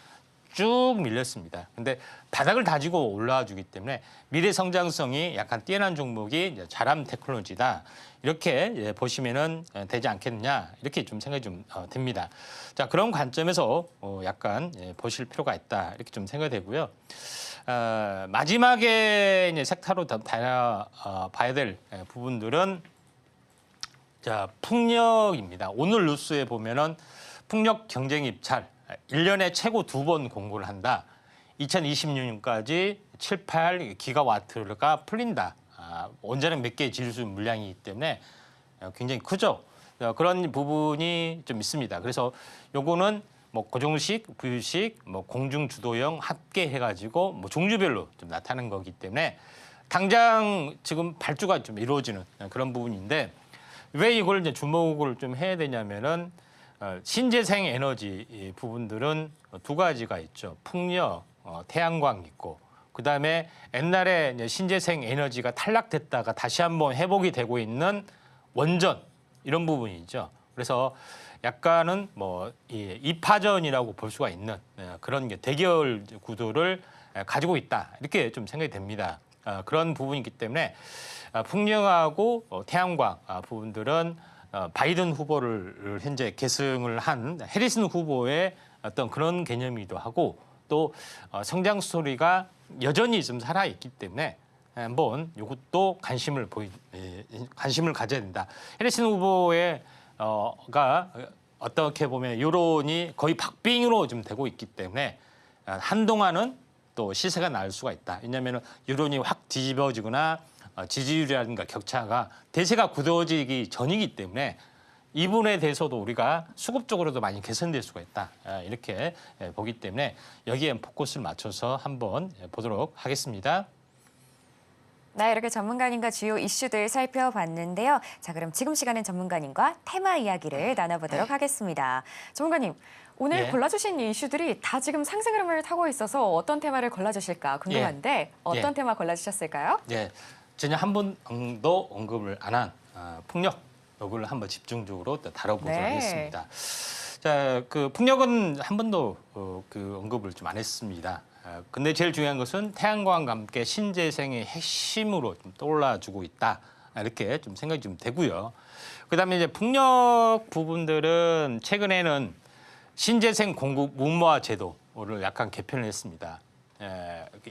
쭉 밀렸습니다. 근데 바닥을 다지고 올라와 주기 때문에 미래 성장성이 약간 뛰어난 종목이 이제 자람 테크놀로지다. 이렇게 보시면은 되지 않겠느냐. 이렇게 좀 생각이 좀 듭니다. 자, 그런 관점에서 약간 보실 필요가 있다. 이렇게 좀 생각이 되고요. 마지막에 이제 섹터로 봐야 될 부분들은 자, 풍력입니다. 오늘 뉴스에 보면은 풍력 경쟁 입찰 1년에 최고 2번 공고를 한다. 2026년까지 7, 8기가와트가 풀린다. 원자력 몇 개의 지수 물량이기 때문에 굉장히 크죠. 그런 부분이 좀 있습니다. 그래서 요거는 뭐 고정식, 부유식, 뭐 공중 주도형 합계 해가지고 뭐 종류별로 좀 나타나는 거기 때문에 당장 지금 발주가 좀 이루어지는 그런 부분인데 왜 이걸 이제 주목을 좀 해야 되냐면은 신재생 에너지 부분들은 두 가지가 있죠. 풍력, 태양광 있고 그다음에 옛날에 이제 신재생 에너지가 탈락됐다가 다시 한번 회복이 되고 있는 원전 이런 부분이죠. 그래서 약간은 뭐 이파전이라고 볼 수가 있는 그런 대결 구도를 가지고 있다. 이렇게 좀 생각이 됩니다. 그런 부분이기 때문에 풍력하고 태양광 부분들은 바이든 후보를 현재 계승을 한 해리슨 후보의 어떤 그런 개념이기도 하고 또 성장 스토리가 여전히 좀 살아있기 때문에 한번 이것도 관심을 가져야 된다. 해리슨 후보의 가 어떻게 보면 여론이 거의 박빙으로 좀 되고 있기 때문에 한동안은 또 시세가 날 수가 있다. 왜냐하면 여론이 확 뒤집어지거나 지지율이라든가 격차가 대세가 굳어지기 전이기 때문에 이 부분에 대해서도 우리가 수급적으로도 많이 개선될 수가 있다. 이렇게 보기 때문에 여기에 포커스를 맞춰서 한번 보도록 하겠습니다. 네, 이렇게 전문가님과 주요 이슈들 살펴봤는데요. 자, 그럼 지금 시간은 전문가님과 테마 이야기를 나눠보도록 하겠습니다. 전문가님, 오늘 골라주신 이슈들이 다 지금 상승 흐름을 타고 있어서 어떤 테마를 골라주실까 궁금한데 어떤 테마 골라주셨을까요? 네, 전혀 한 번도 언급을 안 한 풍력, 이걸 한번 집중적으로 다뤄보도록 하겠습니다. 자, 그 풍력은 한 번도 그 언급을 좀 안 했습니다. 근데 제일 중요한 것은 태양광과 함께 신재생의 핵심으로 좀 떠올라주고 있다. 이렇게 좀 생각이 좀 되고요. 그다음에 이제 풍력 부분들은 최근에는 신재생 공급 무모화 제도를 약간 개편을 했습니다.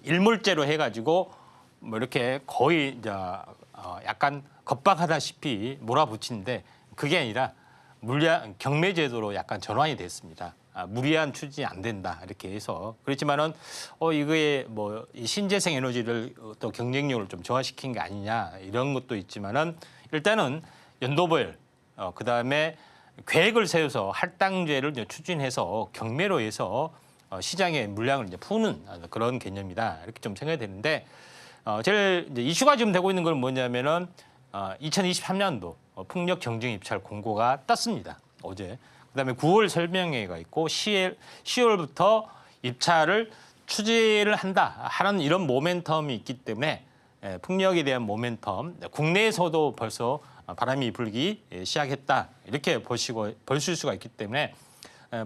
일몰제로 해가지고 뭐 이렇게 거의 이제 약간 겁박하다시피 몰아붙이는데 그게 아니라 경매 제도로 약간 전환이 됐습니다. 무리한 추진이 안 된다 이렇게 해서 그렇지만은 이거에 뭐 이 신재생 에너지를 또 경쟁력을 좀 저하시킨 게 아니냐 이런 것도 있지만은 일단은 연도별 그다음에 계획을 세워서 할당제를 이제 추진해서 경매로 해서 시장의 물량을 이제 푸는 그런 개념이다 이렇게 좀 생각이 되는데 제일 이제 이슈가 지금 되고 있는 건 뭐냐면은 2023년도 풍력 경쟁 입찰 공고가 떴습니다 어제. 그다음에 9월 설명회가 있고 10월부터 입찰을 추진을 한다 하는 이런 모멘텀이 있기 때문에 풍력에 대한 모멘텀 국내에서도 벌써 바람이 불기 시작했다 이렇게 보실 수가 있기 때문에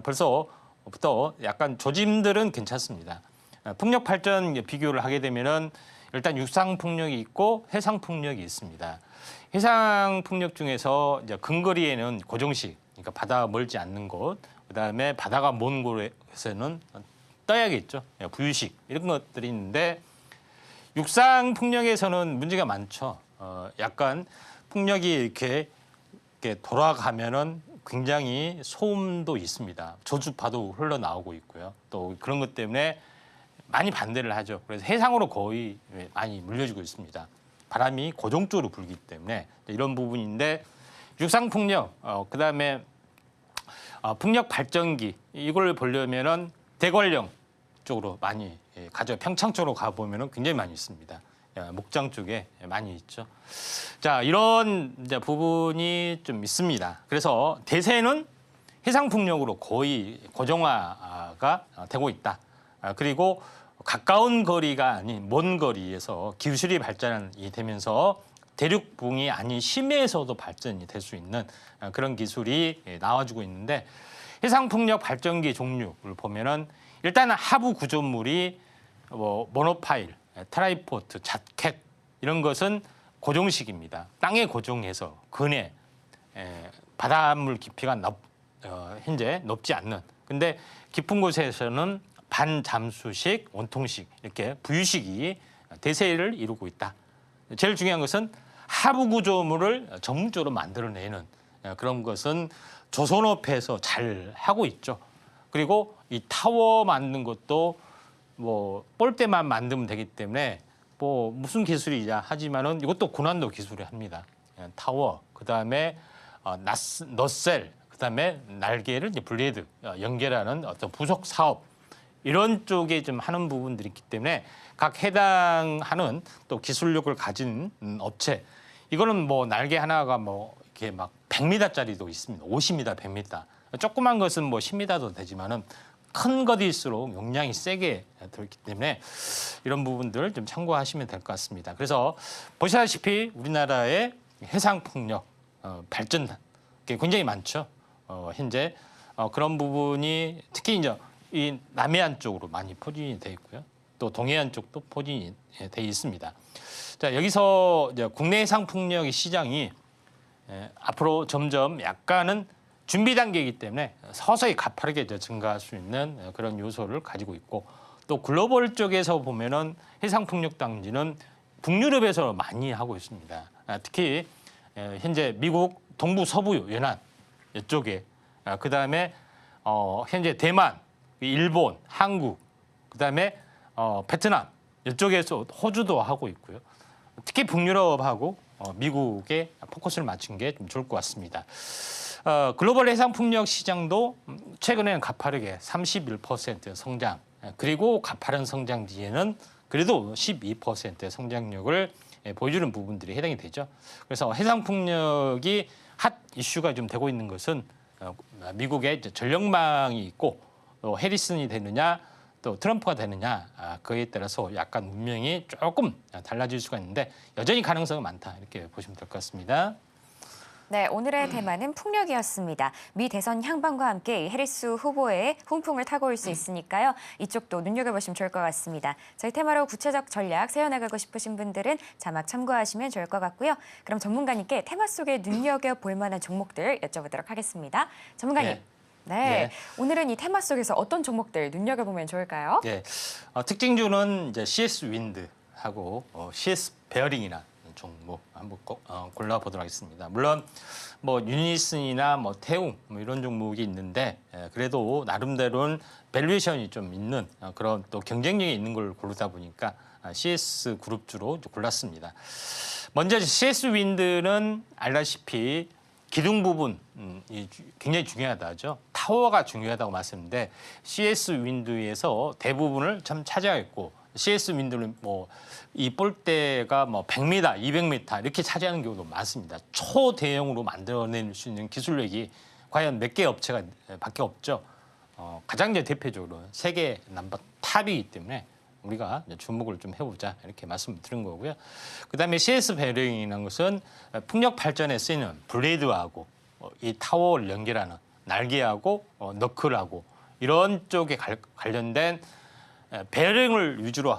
벌써부터 약간 조짐들은 괜찮습니다. 풍력 발전 비교를 하게 되면은 일단 육상 풍력이 있고 해상 풍력이 있습니다. 해상 풍력 중에서 이제 근거리에는 고정식 그러니까 바다가 멀지 않는 곳, 그다음에 바다가 먼 곳에서는 떠야겠죠. 부유식 이런 것들이 있는데 육상 풍력에서는 문제가 많죠. 약간 풍력이 이렇게 돌아가면은 굉장히 소음도 있습니다. 저주파도 흘러나오고 있고요. 또 그런 것 때문에 많이 반대를 하죠. 그래서 해상으로 거의 많이 물려지고 있습니다. 바람이 고정적으로 불기 때문에 이런 부분인데 육상 풍력, 그다음에 풍력 발전기 이걸 보려면은 대관령 쪽으로 많이 가죠. 평창 쪽으로 가 보면은 굉장히 많이 있습니다. 목장 쪽에 많이 있죠. 자, 이런 이제 부분이 좀 있습니다. 그래서 대세는 해상 풍력으로 거의 고정화가 되고 있다. 그리고 가까운 거리가 아닌 먼 거리에서 기술이 발전이 되면서 대륙붕이 아닌 심해에서도 발전이 될 수 있는 그런 기술이 나와주고 있는데 해상 풍력 발전기 종류를 보면은 일단 하부 구조물이 뭐 모노파일, 트라이포트, 자켓 이런 것은 고정식입니다. 땅에 고정해서 근해 바닷물 깊이가 현재 높지 않는. 근데 깊은 곳에서는 반잠수식, 원통식 이렇게 부유식이 대세를 이루고 있다. 제일 중요한 것은 하부 구조물을 전문적으로 만들어내는 그런 것은 조선업에서 잘 하고 있죠. 그리고 이 타워 만든 것도 뭐 볼대만 만들면 되기 때문에 뭐 무슨 기술이냐 하지만은 이것도 고난도 기술이 합니다. 타워, 그다음에 넛셀, 그다음에 날개를 이제 블레이드 연결하는 어떤 부속 사업 이런 쪽에 좀 하는 부분들이 있기 때문에 각 해당하는 또 기술력을 가진 업체 이거는 뭐 날개 하나가 뭐 이렇게 막 100m짜리도 있습니다. 50m, 100m. 조그만 것은 뭐 10m도 되지만은 큰 것일수록 용량이 세게 들어있기 때문에 이런 부분들 좀 참고하시면 될 것 같습니다. 그래서 보시다시피 우리나라의 해상 풍력 발전 굉장히 많죠. 현재 그런 부분이 특히 이제 이 남해안 쪽으로 많이 포진이 돼 있고요. 또 동해안 쪽도 포진이 돼 있습니다. 자, 여기서 이제 국내 해상 풍력의 시장이 앞으로 점점 약간은 준비 단계이기 때문에 서서히 가파르게 증가할 수 있는 그런 요소를 가지고 있고 또 글로벌 쪽에서 보면은 해상 풍력 당지는 북유럽에서 많이 하고 있습니다. 특히 현재 미국 동부 서부 연안 이쪽에 그다음에 현재 대만, 일본, 한국 그다음에 베트남 이쪽에서 호주도 하고 있고요. 특히 북유럽하고 미국에 포커스를 맞춘 게 좀 좋을 것 같습니다. 글로벌 해상 풍력 시장도 최근에는 가파르게 31% 성장, 그리고 가파른 성장 뒤에는 그래도 12%의 성장력을 보여주는 부분들이 해당이 되죠. 그래서 해상 풍력이 핫 이슈가 좀 되고 있는 것은 미국의 전력망이 있고 또 해리슨이 되느냐 또 트럼프가 되느냐 그에 따라서 약간 운명이 조금 달라질 수가 있는데 여전히 가능성은 많다 이렇게 보시면 될 것 같습니다. 네, 오늘의 테마는 풍력이었습니다. 미 대선 향방과 함께 해리스 후보의 훈풍을 타고 올 수 있으니까요. 이쪽도 눈여겨보시면 좋을 것 같습니다. 저희 테마로 구체적 전략 세워나가고 싶으신 분들은 자막 참고하시면 좋을 것 같고요. 그럼 전문가님께 테마 속에 눈여겨볼 만한 종목들 여쭤보도록 하겠습니다. 전문가님. 네. 오늘은 이 테마 속에서 어떤 종목들 눈여겨보면 좋을까요? 네. 특징주는 이제 CS 윈드하고 CS 베어링이나 종목 한번 골라보도록 하겠습니다. 물론 뭐 유니슨이나 뭐 태웅 뭐 이런 종목이 있는데 그래도 나름대로는 밸류에이션이 좀 있는 그런 또 경쟁력이 있는 걸 고르다 보니까 CS 그룹주로 골랐습니다. 먼저 CS 윈드는 알다시피 기둥 부분이 굉장히 중요하다죠. 타워가 중요하다고 말씀드렸는데 CS 윈드에서 대부분을 참 차지하고 CS 윈드는 뭐 이 볼대가 뭐 100m, 200m 이렇게 차지하는 경우도 많습니다. 초대형으로 만들어낼 수 있는 기술력이 과연 몇 개 업체가 밖에 없죠. 가장 이제 대표적으로 세계 넘버 탑이기 때문에 우리가 주목을 좀 해보자 이렇게 말씀을 드린 거고요. 그다음에 CS 베어링이라는 것은 풍력 발전에 쓰이는 블레이드하고 이 타워를 연결하는 날개하고 너클하고 이런 쪽에 관련된 베어링을 위주로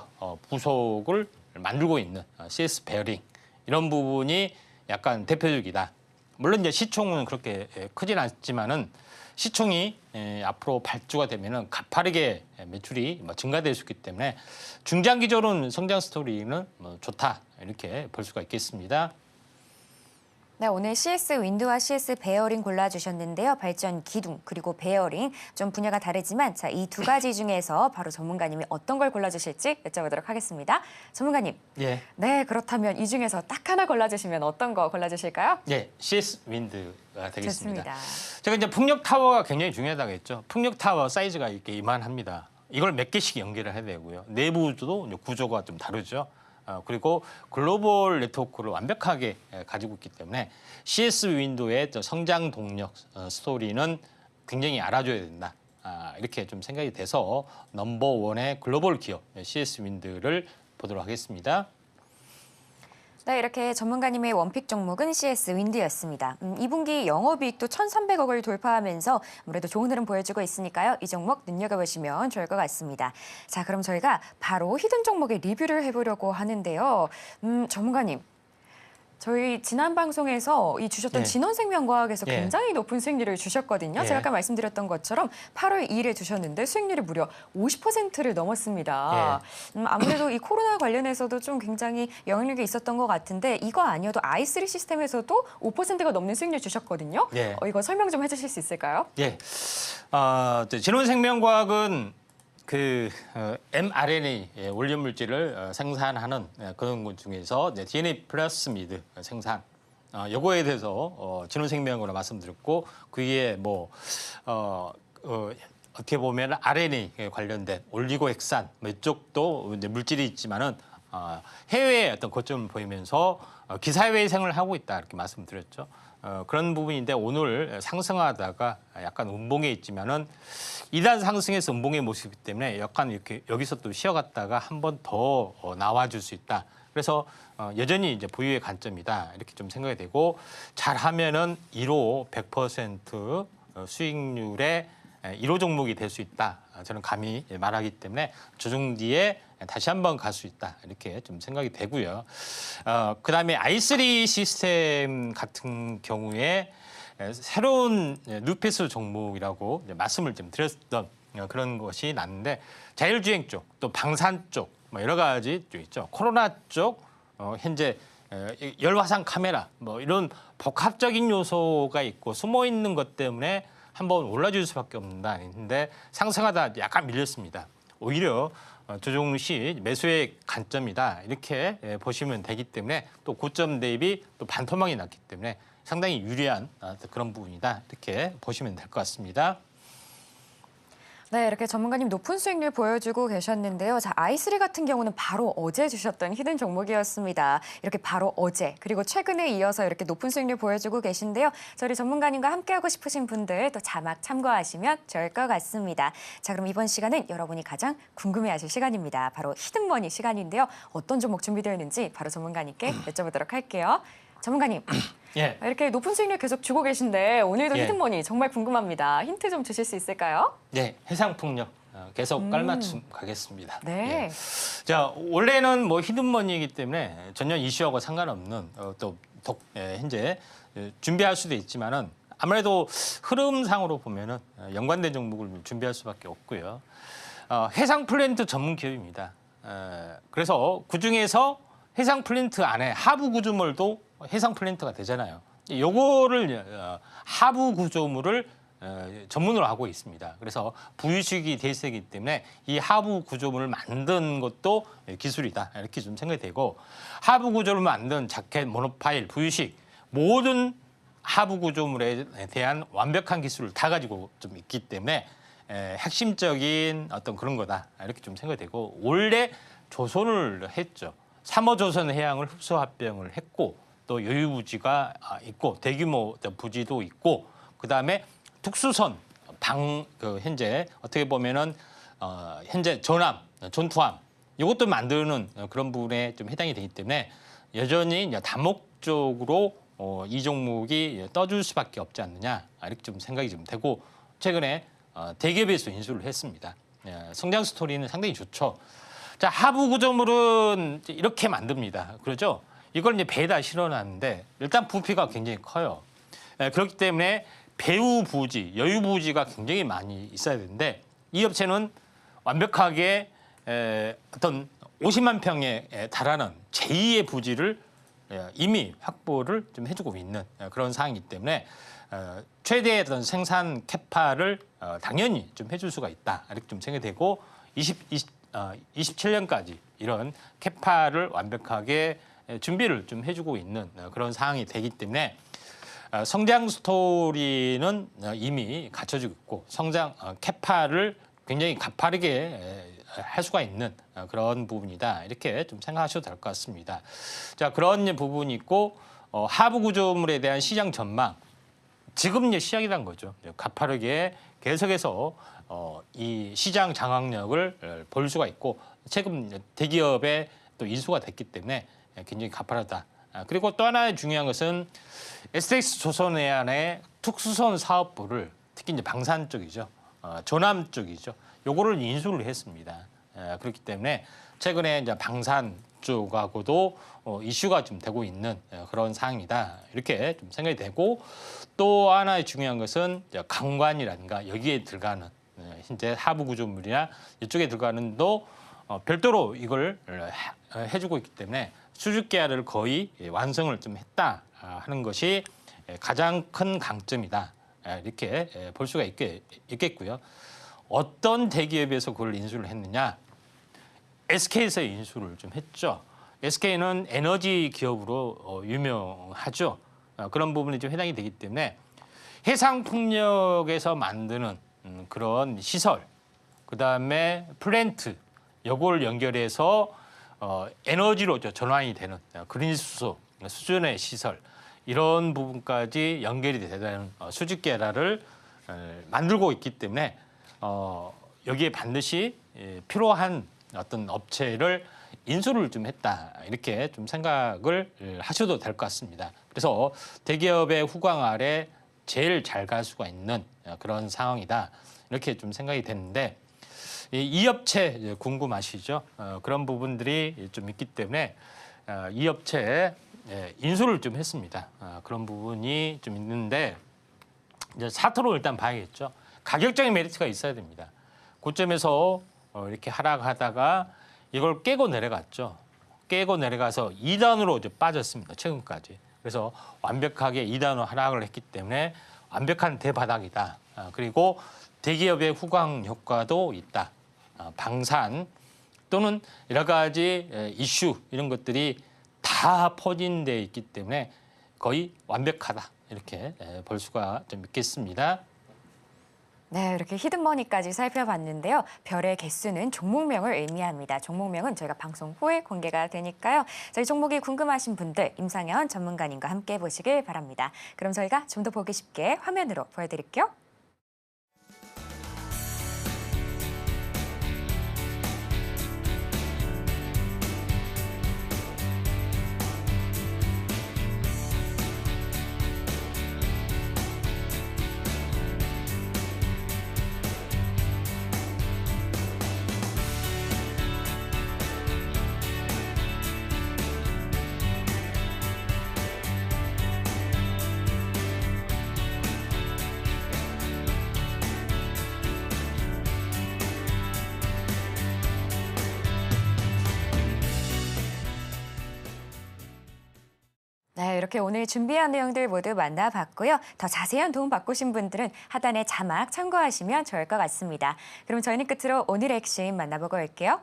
부속을 만들고 있는 CS 베어링 이런 부분이 약간 대표적이다. 물론 이제 시총은 그렇게 크진 않지만은 시총이 앞으로 발주가 되면은 가파르게 매출이 증가될 수 있기 때문에 중장기적으로는 성장 스토리는 좋다 이렇게 볼 수가 있겠습니다. 네, 오늘 CS 윈드와 CS 베어링 골라주셨는데요. 발전 기둥 그리고 베어링 좀 분야가 다르지만 자, 이 두 가지 중에서 바로 전문가님이 어떤 걸 골라주실지 여쭤보도록 하겠습니다. 전문가님. 예. 네, 그렇다면 이 중에서 딱 하나 골라주시면 어떤 거 골라주실까요? 예, CS 윈드가 되겠습니다. 좋습니다. 제가 이제 풍력 타워가 굉장히 중요하다고 했죠. 풍력 타워 사이즈가 이렇게 이만합니다. 이걸 몇 개씩 연결을 해야 되고요. 내부도 구조가 좀 다르죠. 그리고 글로벌 네트워크를 완벽하게 가지고 있기 때문에 CS 윈도의 성장 동력 스토리는 굉장히 알아줘야 된다. 이렇게 좀 생각이 돼서 넘버원의 글로벌 기업 CS 윈드를 보도록 하겠습니다. 네, 이렇게 전문가님의 원픽 종목은 CS 윈드였습니다. 2분기 영업이익도 1,300억을 돌파하면서 아무래도 좋은 흐름 보여주고 있으니까요. 이 종목 눈여겨보시면 좋을 것 같습니다. 자, 그럼 저희가 바로 히든 종목의 리뷰를 해보려고 하는데요. 전문가님. 저희 지난 방송에서 이 주셨던 예. 진원생명과학에서 예. 굉장히 높은 수익률을 주셨거든요. 예. 제가 아까 말씀드렸던 것처럼 8월 2일에 주셨는데 수익률이 무려 50%를 넘었습니다. 아무래도 이 코로나 관련해서도 좀 굉장히 영향력이 있었던 것 같은데 이거 아니어도 i3 시스템에서도 5%가 넘는 수익률 주셨거든요. 예. 이거 설명 좀 해주실 수 있을까요? 예, 진원생명과학은 그 mRNA 원료 물질을 생산하는 그런 것 중에서 DNA 플라스미드 생산 요거에 대해서 진원생명으로 말씀드렸고 그 위에 어떻게 보면 RNA 관련된 올리고핵산 이쪽도 이제 물질이 있지만은 해외의 어떤 고점을 보이면서 기사회생을 하고 있다 이렇게 말씀드렸죠. 그런 부분인데 오늘 상승하다가 약간 음봉에 있지만은 2단 상승에서 음봉의 모습이기 때문에 약간 이렇게 여기서 또 쉬어갔다가 한 번 더 나와줄 수 있다. 그래서 여전히 이제 보유의 관점이다 이렇게 좀 생각이 되고 잘하면은 1호 100% 수익률의 1호 종목이 될 수 있다. 저는 감히 말하기 때문에 조정 뒤에 다시 한번 갈 수 있다. 이렇게 좀 생각이 되고요. 그다음에 i3 시스템 같은 경우에 새로운 뉴페스 종목이라고 말씀을 좀 드렸던 그런 것이 났는데 자율주행 쪽, 또 방산 쪽, 여러 가지 쪽 있죠. 코로나 쪽, 현재 열화상 카메라, 이런 복합적인 요소가 있고 숨어 있는 것 때문에 한번 올라줄 수밖에 없는데 상승하다 약간 밀렸습니다. 오히려 조정 시 매수의 관점이다 이렇게 보시면 되기 때문에 또 고점 대비 또 반토막이 났기 때문에 상당히 유리한 그런 부분이다 이렇게 보시면 될 것 같습니다. 네, 이렇게 전문가님 높은 수익률 보여주고 계셨는데요. 자, i3 같은 경우는 바로 어제 주셨던 히든 종목이었습니다. 이렇게 바로 어제 그리고 최근에 이어서 이렇게 높은 수익률 보여주고 계신데요. 저희 전문가님과 함께하고 싶으신 분들 또 자막 참고하시면 좋을 것 같습니다. 자, 그럼 이번 시간은 여러분이 가장 궁금해하실 시간입니다. 바로 히든머니 시간인데요. 어떤 종목 준비되어 있는지 바로 전문가님께 여쭤보도록 할게요. 전문가님, 예. 이렇게 높은 수익률 계속 주고 계신데 오늘도 예. 히든머니 정말 궁금합니다. 힌트 좀 주실 수 있을까요? 네, 해상풍력 계속 깔맞춤 가겠습니다. 네. 예. 자, 원래는 히든머니이기 때문에 전혀 이슈하고 상관없는 현재 준비할 수도 있지만은 아무래도 흐름상으로 보면은 연관된 종목을 준비할 수밖에 없고요. 해상 플랜트 전문 기업입니다. 그래서 그 중에서 해상 플랜트 안에 하부 구조물도 해상 플랜트가 되잖아요. 요거를 하부 구조물을 전문으로 하고 있습니다. 그래서 부유식이 대세이기 때문에 이 하부 구조물을 만든 것도 기술이다 이렇게 좀 생각이 되고 하부 구조를 만든 자켓, 모노파일, 부유식 모든 하부 구조물에 대한 완벽한 기술을 다 가지고 좀 있기 때문에 핵심적인 어떤 그런 거다 이렇게 좀 생각이 되고 원래 조선을 했죠. 3호 조선 해양을 흡수 합병을 했고 또 여유부지가 있고 대규모 부지도 있고 그다음에 특수선 현재 어떻게 보면은 현재 전함, 전투함 이것도 만드는 그런 부분에 좀 해당이 되기 때문에 여전히 이제 다목적으로 이 종목이 떠줄 수밖에 없지 않느냐 이렇게 좀 생각이 좀 되고 최근에 대기업에서 인수를 했습니다. 성장 스토리는 상당히 좋죠. 자, 하부 구조물은 이렇게 만듭니다. 그렇죠? 이걸 이제 배에다 실어놨는데 일단 부피가 굉장히 커요. 그렇기 때문에 배후 부지, 여유 부지가 굉장히 많이 있어야 되는데 이 업체는 완벽하게 어떤 50만 평에 달하는 제2의 부지를 이미 확보를 좀 해주고 있는 그런 상황이기 때문에 최대의 어떤 생산 캐파를 당연히 좀 해줄 수가 있다 이렇게 좀 생각이 되고 27년까지 이런 캐파를 완벽하게 준비를 좀 해주고 있는 그런 상황이 되기 때문에 성장 스토리는 이미 갖춰지고 있고 성장 캐파를 굉장히 가파르게 할 수가 있는 그런 부분이다 이렇게 좀 생각하셔도 될 것 같습니다. 자, 그런 부분이 있고 하부 구조물에 대한 시장 전망 지금 이제 시작이란 거죠. 가파르게 계속해서 이 시장 장악력을 볼 수가 있고 최근 대기업의 또 인수가 됐기 때문에 굉장히 가파르다. 그리고 또 하나의 중요한 것은 SX 조선해안의 특수선 사업부를 특히 이제 방산 쪽이죠. 조남 쪽이죠. 요거를 인수를 했습니다. 그렇기 때문에 최근에 이제 방산 쪽하고도 이슈가 좀 되고 있는 그런 상황이다. 이렇게 좀 생각이 되고 또 하나의 중요한 것은 강관이라든가 여기에 들어가는 현재 하부 구조물이나 이쪽에 들어가는도 별도로 이걸 해주고 있기 때문에 수주 계약을 거의 완성을 좀 했다 하는 것이 가장 큰 강점이다. 이렇게 볼 수가 있겠고요. 어떤 대기업에서 그걸 인수를 했느냐? SK에서 인수를 좀 했죠. SK는 에너지 기업으로 유명하죠. 그런 부분이 좀 해당이 되기 때문에 해상풍력에서 만드는 그런 시설, 그다음에 플랜트, 요걸 연결해서 에너지로 전환이 되는 그린수소 수준의 시설 이런 부분까지 연결이 되는 수직 계라를 만들고 있기 때문에 여기에 반드시 필요한 어떤 업체를 인수를 좀 했다 이렇게 좀 생각을 하셔도 될 것 같습니다. 그래서 대기업의 후광 아래 제일 잘 갈 수가 있는 그런 상황이다 이렇게 좀 생각이 되는데 이 업체 궁금하시죠? 그런 부분들이 좀 있기 때문에 이 업체에 인수를 좀 했습니다. 그런 부분이 좀 있는데 이제 차트로 일단 봐야겠죠. 가격적인 메리트가 있어야 됩니다. 고점에서 이렇게 하락하다가 이걸 깨고 내려갔죠. 깨고 내려가서 2단으로 이제 빠졌습니다. 최근까지. 그래서 완벽하게 2단으로 하락을 했기 때문에 완벽한 대바닥이다. 그리고 대기업의 후광 효과도 있다. 방산 또는 여러 가지 이슈 이런 것들이 다 퍼진 데 있기 때문에 거의 완벽하다. 이렇게 볼 수가 좀 있겠습니다. 네, 이렇게 히든머니까지 살펴봤는데요. 별의 개수는 종목명을 의미합니다. 종목명은 저희가 방송 후에 공개가 되니까요. 저희 종목이 궁금하신 분들 임상현 전문가님과 함께 보시길 바랍니다. 그럼 저희가 좀 더 보기 쉽게 화면으로 보여드릴게요. 네, 이렇게 오늘 준비한 내용들 모두 만나봤고요. 더 자세한 도움 받고 싶은 분들은 하단의 자막 참고하시면 좋을 것 같습니다. 그럼 저희는 끝으로 오늘 핵심 만나보고 올게요.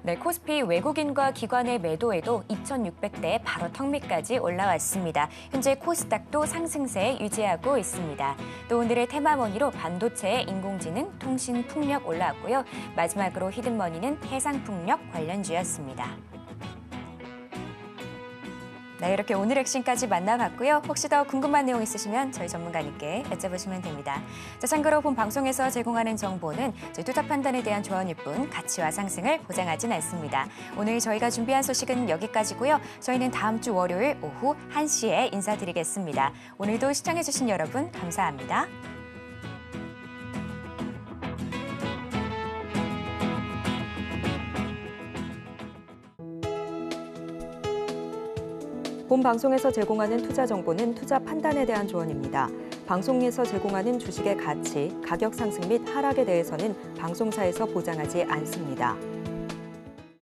네, 코스피 외국인과 기관의 매도에도 2,600대 바로 턱 밑까지 올라왔습니다. 현재 코스닥도 상승세 유지하고 있습니다. 또 오늘의 테마머니로 반도체, 인공지능, 통신, 풍력 올라왔고요. 마지막으로 히든머니는 해상풍력 관련주였습니다. 네, 이렇게 오늘 핵심까지 만나봤고요. 혹시 더 궁금한 내용 있으시면 저희 전문가님께 여쭤보시면 됩니다. 자, 참고로 본 방송에서 제공하는 정보는 저희 투자 판단에 대한 조언일 뿐 가치와 상승을 보장하진 않습니다. 오늘 저희가 준비한 소식은 여기까지고요. 저희는 다음 주 월요일 오후 1시에 인사드리겠습니다. 오늘도 시청해주신 여러분 감사합니다. 본 방송에서 제공하는 투자 정보는 투자 판단에 대한 조언입니다. 방송에서 제공하는 주식의 가치, 가격 상승 및 하락에 대해서는 방송사에서 보장하지 않습니다.